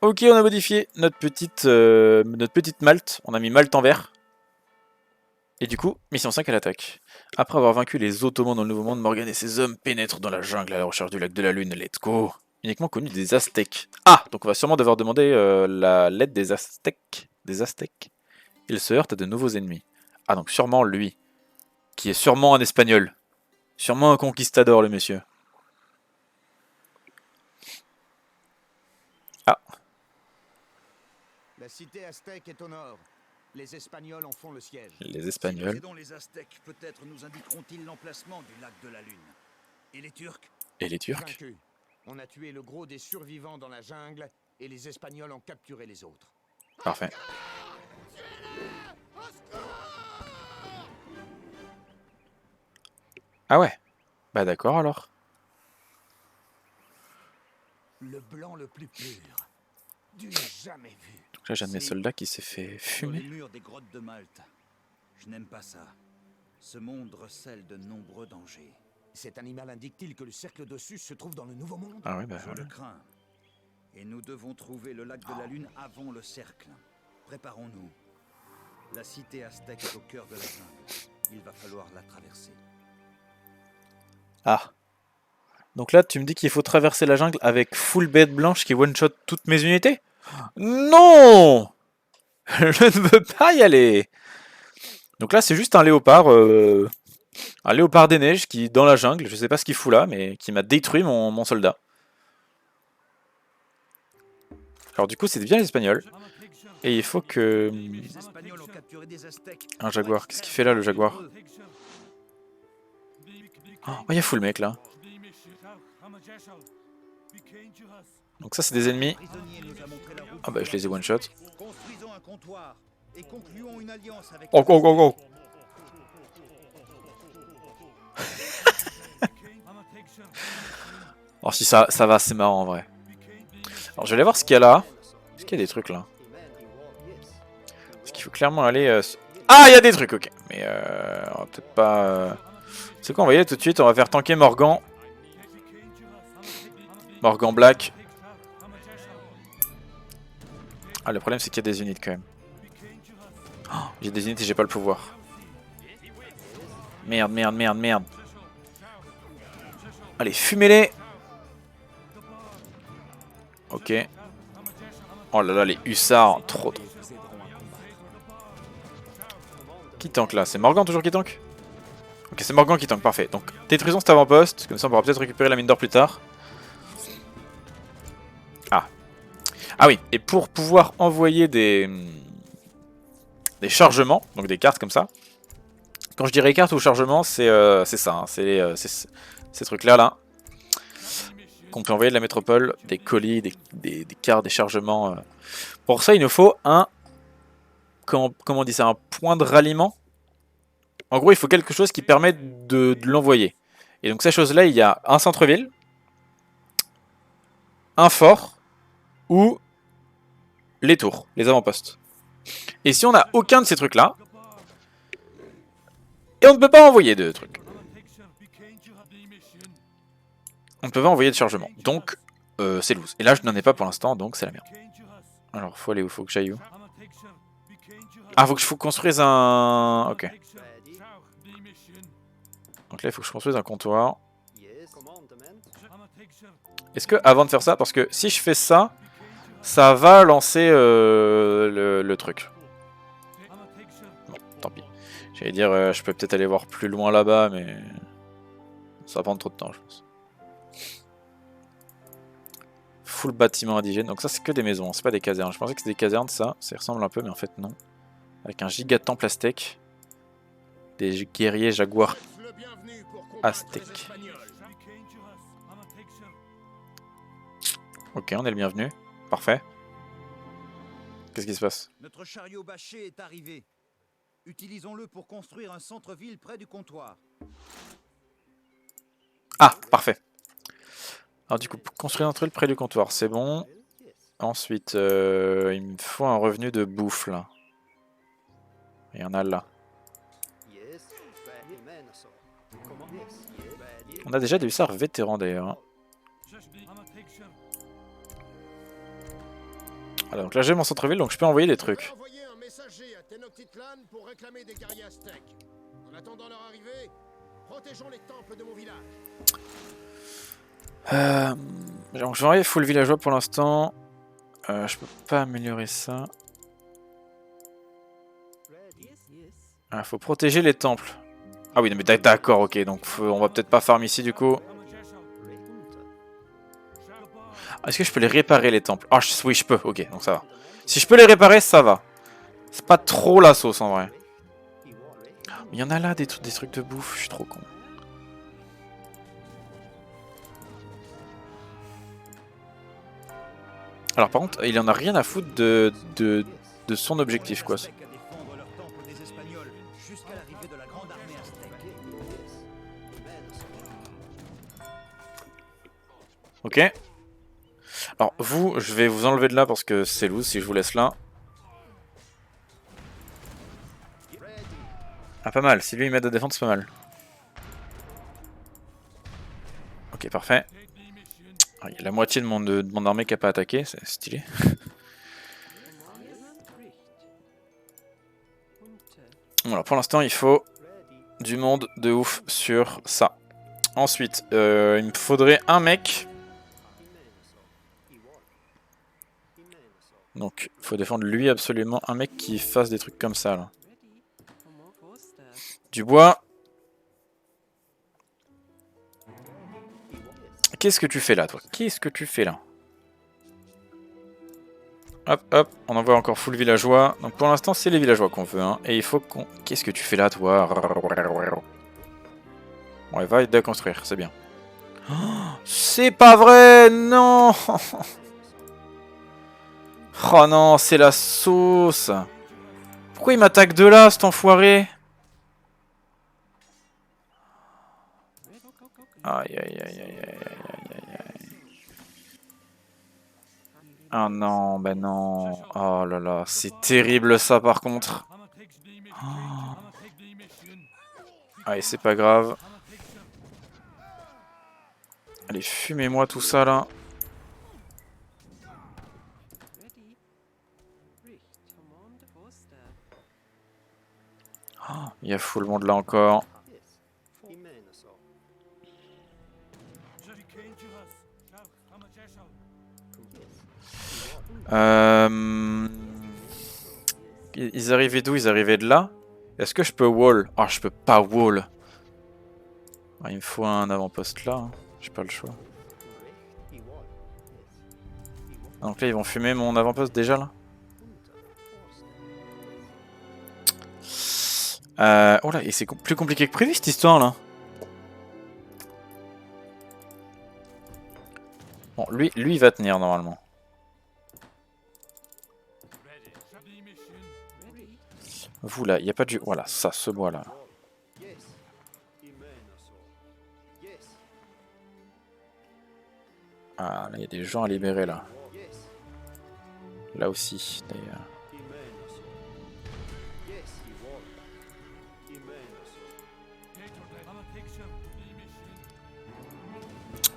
Ok, on a modifié notre petite Malte. On a mis Malte en vert. Et du coup, mission 5 à l'attaque. Après avoir vaincu les Ottomans dans le Nouveau Monde, Morgan et ses hommes pénètrent dans la jungle à la recherche du lac de la Lune. Let's go! Uniquement connu des Aztèques. Ah! Donc on va sûrement devoir demander l'aide des Aztèques. Des Aztèques. Il se heurte à de nouveaux ennemis. Ah, donc sûrement lui. Qui est sûrement un espagnol. Sûrement un conquistador, le monsieur. Ah. La cité aztèque est au nord. Les Espagnols en font le siège. Les Espagnols. Si nous aidons les Aztèques, peut-être nous indiqueront-ils l'emplacement du lac de la Lune. Et les Turcs? Et les Turcs. Vaincus. On a tué le gros des survivants dans la jungle et les Espagnols ont capturé les autres. Parfait. Ah ouais. Bah d'accord alors. Le blanc le plus pur. Du jamais vu. Donc là j'ai un de mes soldats qui s'est fait Sur les fumer. murs des grottes de Malte. Je n'aime pas ça. Ce monde recèle de nombreux dangers. Cet animal indique-t-il que le cercle d'Ossus se trouve dans le Nouveau Monde? Ah ouais bah Je le crains. Et nous devons trouver le lac de la Lune avant le cercle. Préparons-nous. La cité aztèque est au cœur de la jungle. Il va falloir la traverser. Ah. Donc là tu me dis qu'il faut traverser la jungle avec full bête blanche qui one-shot toutes mes unités? Non! Je ne veux pas y aller. Donc là c'est juste un léopard des neiges qui dans la jungle, je sais pas ce qu'il fout là, mais qui m'a détruit mon soldat. Alors du coup c'est bien les Espagnols. Et il faut que... Les Espagnols ont capturé des Aztèques. Un jaguar, qu'est-ce qu'il fait là le jaguar? Oh, il y a full mec là. Donc ça c'est des ennemis. Ah bah je les ai one shot. Construisons un comptoir et concluons une alliance avec Oh go go go. Oh si ça va, c'est marrant en vrai. Alors je vais aller voir ce qu'il y a là. Est-ce qu'il y a des trucs là? Parce qu'il faut clairement aller... Ah il y a des trucs, ok. Mais on va peut-être pas... C'est quoi, on va y aller tout de suite, on va faire tanker Morgan. Morgan Black. Ah le problème c'est qu'il y a des unités quand même. Oh, j'ai des unités et j'ai pas le pouvoir. Merde, merde, merde, merde. Allez, fumez-les. Ok. Oh là là, les hussards, trop. Qui tank là? C'est Morgan toujours qui tank? Ok, c'est Morgan qui tank, parfait. Donc détruisons cet avant-poste, comme ça on pourra peut-être récupérer la mine d'or plus tard. Ah. Ah oui, et pour pouvoir envoyer des chargements, donc des cartes comme ça. Quand je dirais cartes ou chargements, c'est ça, hein, c'est ces trucs-là, là. Qu'on peut envoyer de la métropole, des colis, des cartes, des chargements. Pour ça, il nous faut un... Comment on dit ça? Un point de ralliement. En gros, il faut quelque chose qui permette de l'envoyer. Et donc, ces choses-là, il y a un centre-ville, un fort, ou les tours, les avant-postes. Et si on n'a aucun de ces trucs-là, et on ne peut pas envoyer de trucs. On ne peut pas envoyer de chargement. Donc, c'est loose. Et là, je n'en ai pas pour l'instant, donc c'est la merde. Alors, faut aller où? Faut que j'aille où? Ah, faut que je construise un... Ok. Donc là, il faut que je construise un comptoir. Est-ce que, avant de faire ça, parce que si je fais ça, ça va lancer le truc. Bon, tant pis. J'allais dire, je peux peut-être aller voir plus loin là-bas, mais... Ça va prendre trop de temps, je pense. Full bâtiment indigène. Donc ça, c'est que des maisons, c'est pas des casernes. Je pensais que c'était des casernes, ça. Ça ressemble un peu, mais en fait, non. Avec un giga temple aztèque. Des guerriers jaguars aztèques. Ok, on est le bienvenu. Parfait. Qu'est-ce qui se passe? Notre chariot bâché est arrivé. Utilisons-le pour construire un centre-ville près du comptoir. Ah, parfait. Alors du coup, pour construire un truc près du comptoir, c'est bon. Ensuite, il me faut un revenu de bouffe, là. Il y en a là. On a déjà des hussards vétérans, d'ailleurs. Voilà, donc là j'ai mon centre-ville, donc je peux envoyer des trucs. Envoyer un messager à Tenochtitlan pour réclamer des guerriers aztèques. En attendant leur arrivée, protégeons les temples de mon village. Donc je vais envoyer full villageois pour l'instant. Je peux pas améliorer ça. Faut protéger les temples. Ah oui, non, mais d'accord, ok, donc on va peut-être pas farm ici du coup. Est-ce que je peux les réparer les temples? Ah oui, je peux, ok, donc ça va. Si je peux les réparer, ça va. C'est pas trop la sauce en vrai. Il y en a là des trucs de bouffe, je suis trop con. Alors par contre, il en a rien à foutre de son objectif quoi. Ok. Alors vous, je vais vous enlever de là parce que c'est loose si je vous laisse là. Ah pas mal, si lui il m'aide à défendre c'est pas mal. Ok parfait. Ah, il y a la moitié de mon armée qui a pas attaqué, c'est stylé. Voilà, pour l'instant il faut du monde de ouf sur ça. Ensuite, il me faudrait un mec. Donc, il faut défendre lui absolument. Un mec qui fasse des trucs comme ça là. Du bois. Qu'est-ce que tu fais là, toi? Qu'est-ce que tu fais là? Hop, hop, on envoie encore full villageois. Donc pour l'instant, c'est les villageois qu'on veut. Hein. Et il faut qu'on... Qu'est-ce que tu fais là, toi? Bon, il va aider à construire, c'est bien. Oh, c'est pas vrai, non. Oh non, c'est la sauce. Pourquoi il m'attaque de là, cet enfoiré? Aïe, aïe, aïe, aïe, aïe, aïe, aïe. Ah non, ben non. Oh là là, c'est terrible ça par contre. Oh. Allez, c'est pas grave. Allez, fumez-moi tout ça là. Oh, il y a full monde là encore. Ils arrivaient d'où? Ils arrivaient de là? Est-ce que je peux wall? Ah, je peux pas wall. Ah, il me faut un avant-poste là. Hein. J'ai pas le choix. Donc là, ils vont fumer mon avant-poste déjà là? Oh là, et c'est plus compliqué que prévu cette histoire là. Bon, lui il va tenir normalement. Vous là, il n'y a pas du... Voilà, ça, ce bois là. Ah, là il y a des gens à libérer là. Là aussi, d'ailleurs.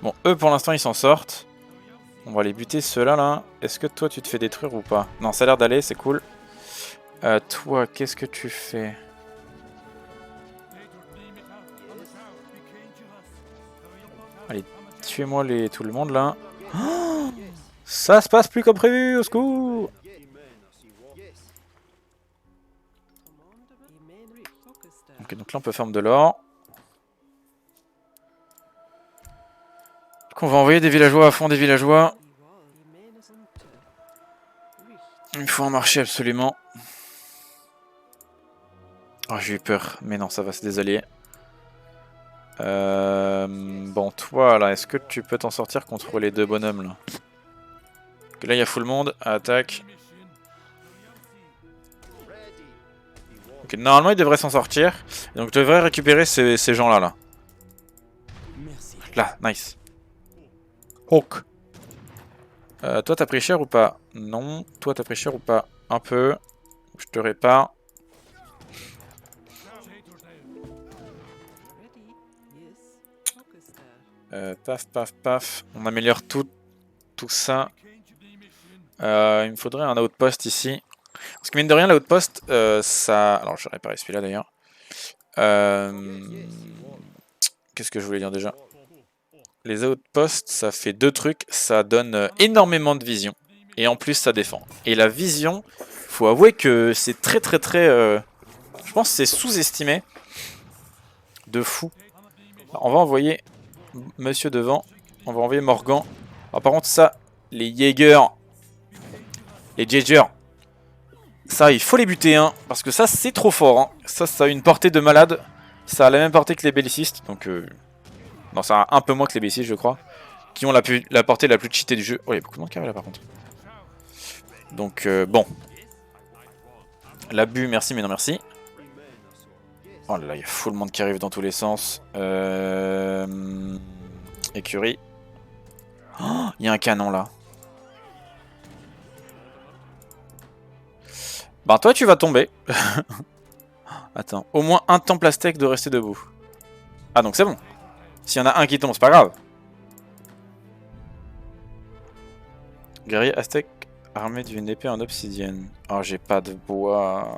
Bon, eux pour l'instant ils s'en sortent. On va les buter ceux-là là. Est-ce que toi tu te fais détruire ou pas? Non, ça a l'air d'aller, c'est cool. Toi, qu'est-ce que tu fais? Allez, tuez-moi tout le monde là. Oh, ça se passe plus comme prévu, au secours! Ok, donc là on peut farm de l'or. Donc on va envoyer des villageois à fond, des villageois. Il me faut un marché absolument. Oh, j'ai eu peur, mais non, ça va, c'est des alliés. Bon, toi là, est-ce que tu peux t'en sortir contre les deux bonhommes là? Là, il y a full monde, attaque. Ok, normalement, il devrait s'en sortir. Donc, je devrais récupérer ces gens-là. Là, nice. Hawk. Toi, t'as pris cher ou pas? Non. Toi, t'as pris cher ou pas? Un peu. Je te répare. Paf, paf, paf. On améliore tout ça. Il me faudrait un outpost ici. Parce que mine de rien, l'outpost, ça... Alors, je vais réparer celui-là d'ailleurs. Qu'est-ce que je voulais dire déjà? Les outposts, ça fait deux trucs. Ça donne énormément de vision. Et en plus, ça défend. Et la vision, faut avouer que c'est très très très... je pense que c'est sous-estimé. De fou. On va envoyer monsieur devant. On va envoyer Morgan. Alors par contre, ça, les Jaeger, les Jaeger, ça, il faut les buter, hein. Parce que ça, c'est trop fort, hein. Ça a une portée de malade. Ça a la même portée que les bellicistes. Donc, non, ça a un peu moins que les bellicistes, je crois. Qui ont la portée la plus cheatée du jeu. Oh, il y a beaucoup de monde qui arrive là, par contre. Donc, bon. L'abus, merci, mais non merci. Oh là là, il y a full monde qui arrive dans tous les sens. Écurie. Oh, il y a un canon là. Ben toi tu vas tomber. Attends, au moins un temple aztèque de rester debout. Ah donc c'est bon. S'il y en a un qui tombe, c'est pas grave. Guerrier aztèque armé d'une épée en obsidienne. Oh j'ai pas de bois.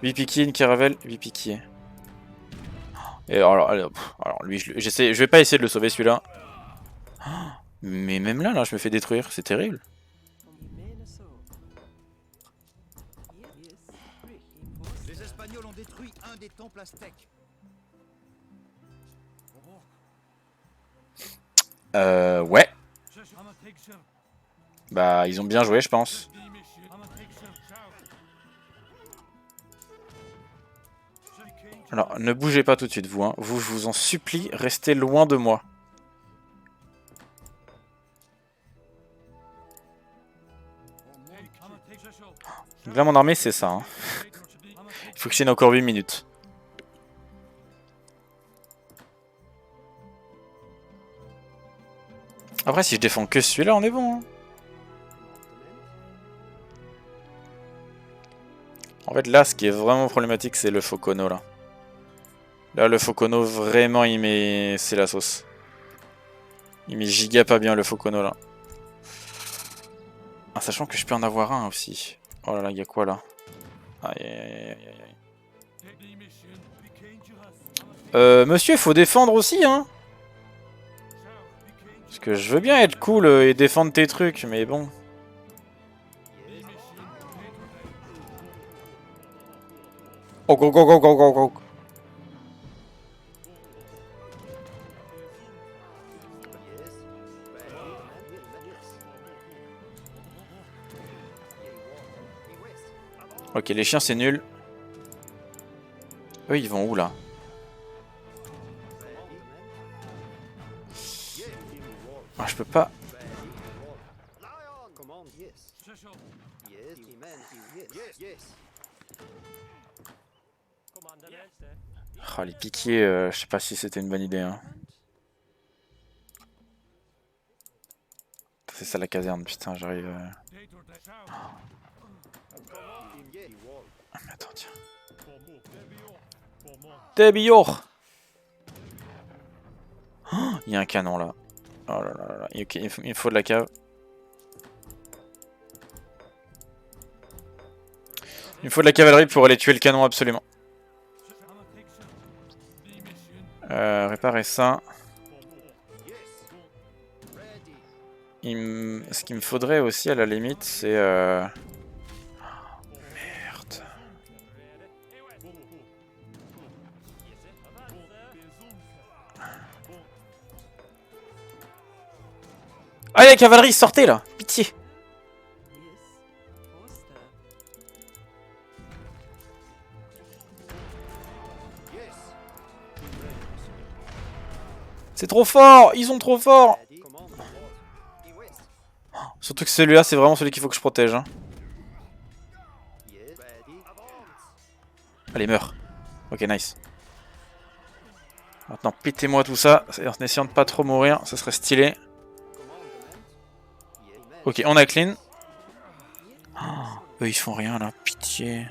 8 piquiers, une caravelle, 8 piquiers. Et alors lui, je vais pas essayer de le sauver celui-là. Mais même là, je me fais détruire, c'est terrible. Les Espagnols ont détruit un des temples aztèques. Ouais. Bah, ils ont bien joué, je pense. Alors, ne bougez pas tout de suite, vous. Hein. Vous, je vous en supplie, restez loin de moi. Donc là, mon armée, c'est ça. Hein. Il faut que je tienne encore 8 minutes. Après, si je défends que celui-là, on est bon. Hein. En fait, là, ce qui est vraiment problématique, c'est le Focono, là. Là, le Focono, vraiment, il met... C'est la sauce. Il met giga pas bien, le Focono, là. Ah, sachant que je peux en avoir un, aussi. Oh là là, il y a quoi, là? Aïe, aïe, aïe, aïe, aïe. Monsieur, il faut défendre aussi, hein. Parce que je veux bien être cool et défendre tes trucs, mais bon. Oh, go, go, go, go, go, go. Ok, les chiens, c'est nul. Eux, ils vont où, là? Ah, je peux pas. Oh, les piquiers, je sais pas si c'était une bonne idée. Hein. C'est ça la caserne, putain, j'arrive. Ah, mais attends, tiens. Débillor. Il y a un canon là. Oh là là là. Ok, il me faut de la cave. Il me faut de la cavalerie pour aller tuer le canon absolument. Réparer ça. Ce qu'il me faudrait aussi à la limite c'est... Merde. Ah la cavalerie, sortez là. Pitié. C'est trop fort. Ils sont trop forts. Surtout que celui-là, c'est vraiment celui qu'il faut que je protège. Hein. Allez, meurs. Ok, nice. Maintenant, pétez-moi tout ça, en essayant de pas trop mourir, ça serait stylé. Ok, on a clean. Oh, eux, ils font rien, là. Pitié.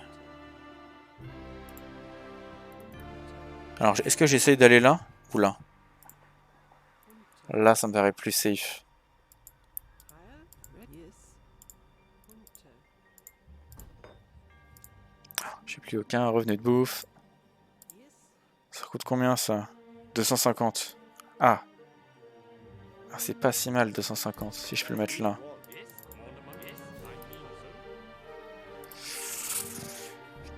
Alors, est-ce que j'essaye d'aller là? Ou là? Là, ça me paraît plus safe. J'ai plus aucun revenu de bouffe. Ça coûte combien ça? 250. Ah. Ah, c'est pas si mal 250 si je peux le mettre là.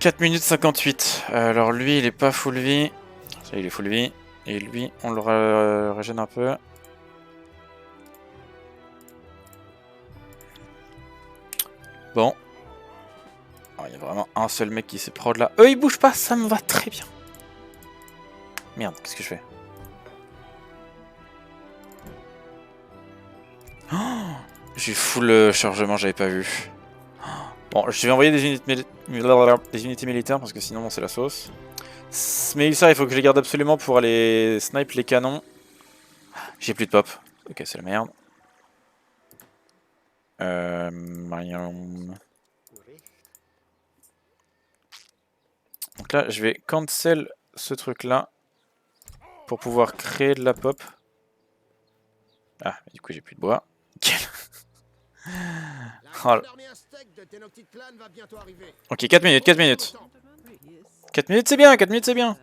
« 4 minutes 58. Alors lui il est pas full vie. Ça il est full vie. Et lui on le régène un peu. Bon. Oh, il y a vraiment un seul mec qui s'est prod là. Eux ils bougent pas, ça me va très bien. Merde, qu'est-ce que je fais? Oh, j'ai full chargement, j'avais pas vu. Bon, je vais envoyer des unités militaires parce que sinon bon, c'est la sauce. Mais ça, il faut que je les garde absolument pour aller snipe les canons. J'ai plus de pop. Ok, c'est la merde. Donc là, je vais cancel ce truc là pour pouvoir créer de la pop. Ah, du coup, j'ai plus de bois. Nickel. Oh là. Ok, 4 minutes, 4 minutes. 4 minutes c'est bien, 4 minutes c'est bien.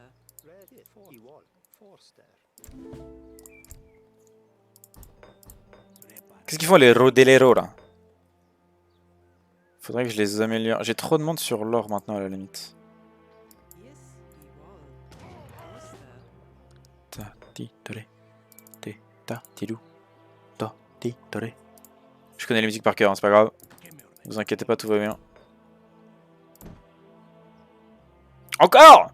Qu'est-ce qu'ils font les Rodeleros là? Faudrait que je les améliore. J'ai trop de monde sur l'or maintenant à la limite. Ta ti tore. Te ta ti-dou. Ta ti tore. Je connais les musiques par cœur, hein, c'est pas grave. Ne vous inquiétez pas, tout va bien. Encore!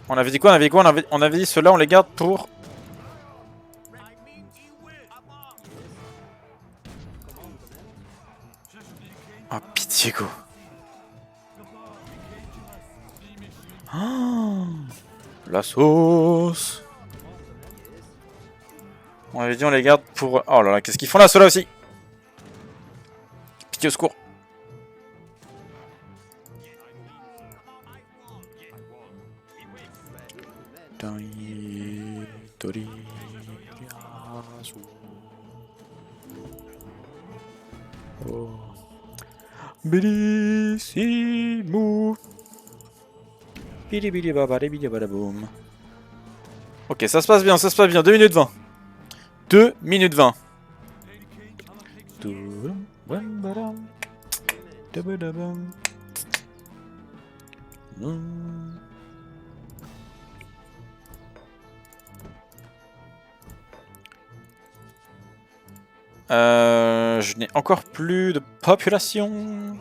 On avait dit quoi? On avait dit quoi? On avait dit ceux-là, on les garde pour... Oh, pitié, go. Oh, la sauce. On avait dit on les garde pour... Oh là là, qu'est-ce qu'ils font là, ceux-là aussi? Pitié, au secours. Oh. Bellissimo. Bili bili babari bili badaboum. Ok, ça se passe bien, ça se passe bien. 2 minutes 20. 2 minutes 20. Je n'ai encore plus de population.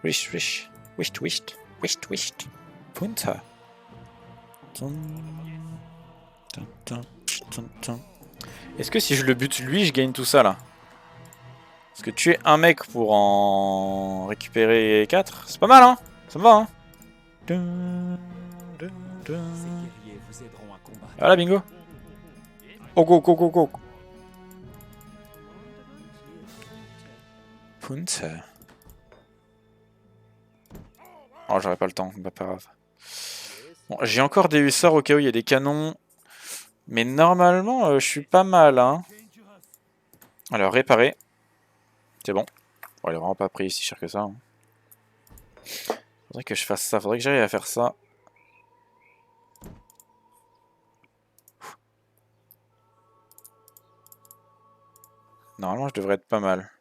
Wish, wish, wish, wish, wish, wish. Punta. Est-ce que si je le bute lui, je gagne tout ça là? Parce que tuer un mec pour en récupérer 4, c'est pas mal hein? Ça me va hein? Voilà bingo. Oh go go go go. Punta. Oh j'aurais pas le temps, bah pas grave. Bon, j'ai encore des hussards au cas où il y a des canons. Mais normalement, je suis pas mal, hein. Alors, réparer. C'est bon. Bon, il est vraiment pas pris si cher que ça. Hein. Faudrait que je fasse ça. Faudrait que j'arrive à faire ça. Normalement, je devrais être pas mal.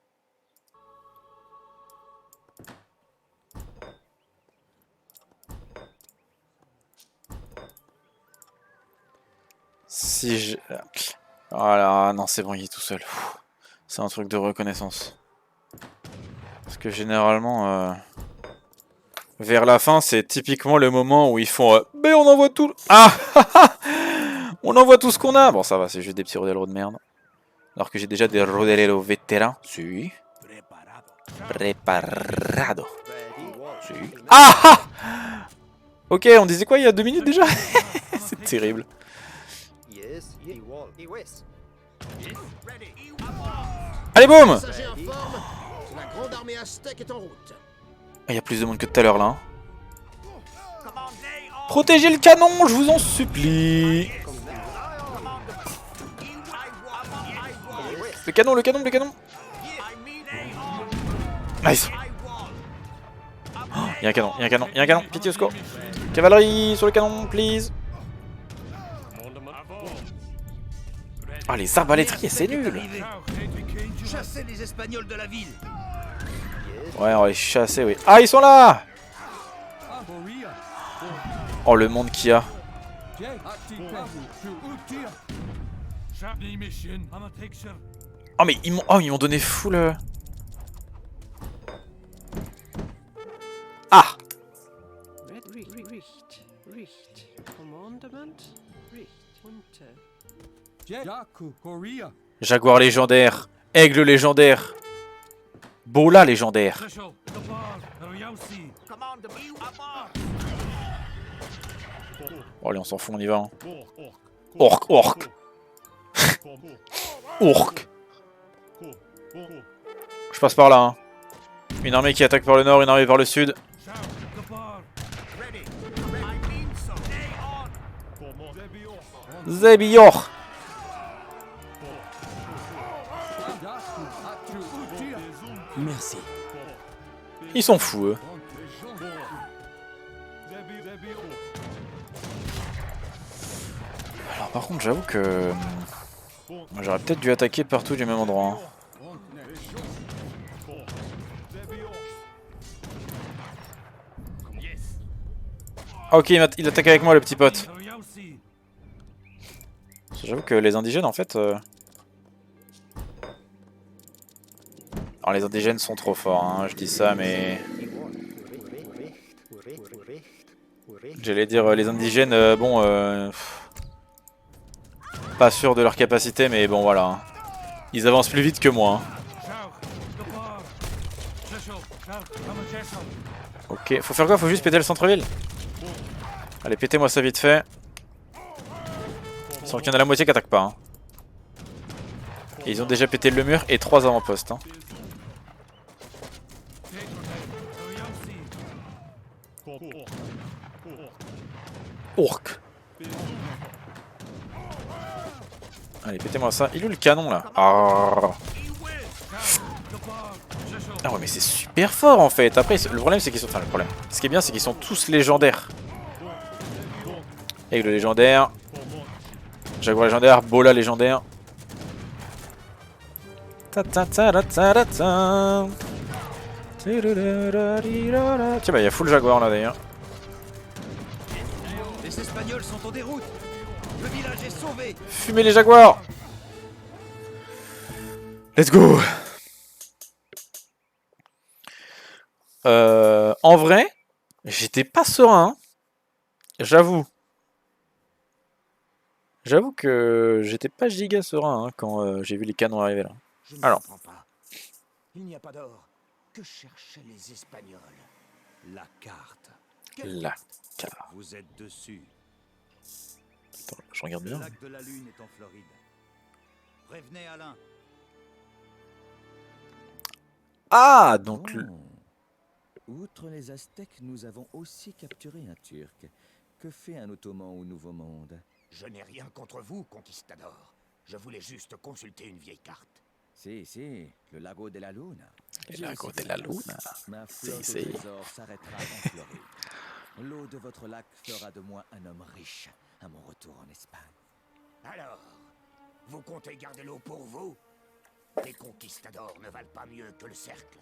Si je... Voilà, non c'est bon, il est tout seul. C'est un truc de reconnaissance. Parce que généralement, vers la fin, c'est typiquement le moment où ils font... mais on envoie tout... Ah on envoie tout ce qu'on a. Bon, ça va, c'est juste des petits rodelleros de merde. Alors que j'ai déjà des rodelleros vétérans. Si. Preparado. Si. Ah. Ok, on disait quoi il y a 2 minutes déjà? C'est terrible. Allez, boum! La grande armée aztèque est en route. Il y a plus de monde que tout à l'heure là. Hein. Protégez le canon, je vous en supplie. Le canon, le canon, le canon. Nice. Il y a un canon, il y a un canon, il y a un canon. Pitié au secours. Cavalerie sur le canon, please. Ah, les arbalétriers, c'est nul. Chassez les Espagnols de la ville. Ouais, on va les chasser, oui. Ah, ils sont là. Oh, le monde qu'il y a. Oh, mais ils m'ont donné full. Ah. Jaguar légendaire. Aigle légendaire. Bola légendaire. Oh, allez, on s'en fout, on y va. Hein. Orc, orc. Orc. Je passe par là. Hein. Une armée qui attaque par le nord, une armée par le sud. Zebior. Merci. Ils sont fous, eux. Alors par contre, j'avoue que... J'aurais peut-être dû attaquer partout du même endroit. Hein. Ah ok, il attaque avec moi, le petit pote. J'avoue que les indigènes, en fait... Alors les indigènes sont trop forts, hein, je dis ça, mais... J'allais dire, les indigènes, bon... Pas sûr de leur capacité, mais bon, voilà. Hein. Ils avancent plus vite que moi. Hein. Ok, faut faire quoi? Faut juste péter le centre-ville? Allez, pétez-moi ça vite fait. Sans qu'il y en a la moitié qui attaque pas. Hein. Et ils ont déjà pété le mur et 3 avant-postes. Hein. Orc. Allez, pétez-moi ça. Il est où le canon là? Ah ouais, mais c'est super fort en fait. Après, le problème c'est qu'ils sont... Enfin, le problème. Ce qui est bien, c'est qu'ils sont tous légendaires. Aigle légendaire. Jaguar légendaire. Bola légendaire. Tiens, bah, il y a full Jaguar là d'ailleurs. Les Espagnols sont en déroute. Le village est sauvé. Fumez les Jaguars. Let's go. En vrai, j'étais pas serein. J'avoue. J'avoue que j'étais pas giga serein hein, quand j'ai vu les canons arriver là. Je ne Alors. comprends pas. Il n'y a pas d'or. Que cherchaient les Espagnols? La carte. La carte. Vous êtes dessus. Attends, je regarde Le bien. lac de la Lune est en Floride. Prévenez Alain. Ah, donc... Outre les Aztèques, nous avons aussi capturé un Turc. Que fait un Ottoman au Nouveau Monde? Je n'ai rien contre vous, conquistador. Je voulais juste consulter une vieille carte. Si, le Lago de la Luna. Le Lago de la Luna. Ma flotte au Si. trésor s'arrêtera en Floride. L'eau de votre lac fera de moi un homme riche à mon retour en Espagne. Alors, vous comptez garder l'eau pour vous? Les conquistadors ne valent pas mieux que le cercle.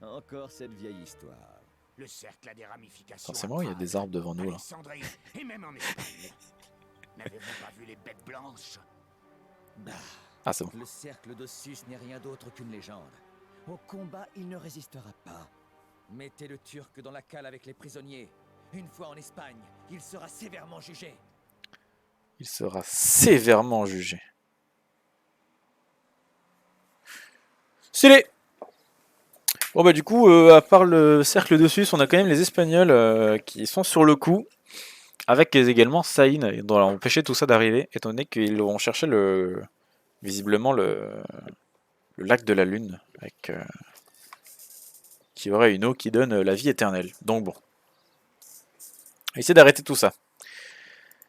Encore cette vieille histoire. Le cercle a des ramifications. C'est moi, il y a des arbres devant nous là. Alexandrie, et même en Espagne. N'avez-vous pas vu les bêtes blanches? Ah, c'est bon. Le cercle de Sus n'est rien d'autre qu'une légende. Au combat, il ne résistera pas. Mettez le Turc dans la cale avec les prisonniers. Une fois en Espagne, il sera sévèrement jugé. Il sera sévèrement jugé. Stylé. Bon bah du coup, à part le cercle de Sus, on a quand même les Espagnols qui sont sur le coup. Avec également Saïn, dont on a empêché tout ça d'arriver, étant donné qu'ils vont chercher visiblement le lac de la Lune. Avec, qui aurait une eau qui donne la vie éternelle. Donc bon. Essayer d'arrêter tout ça.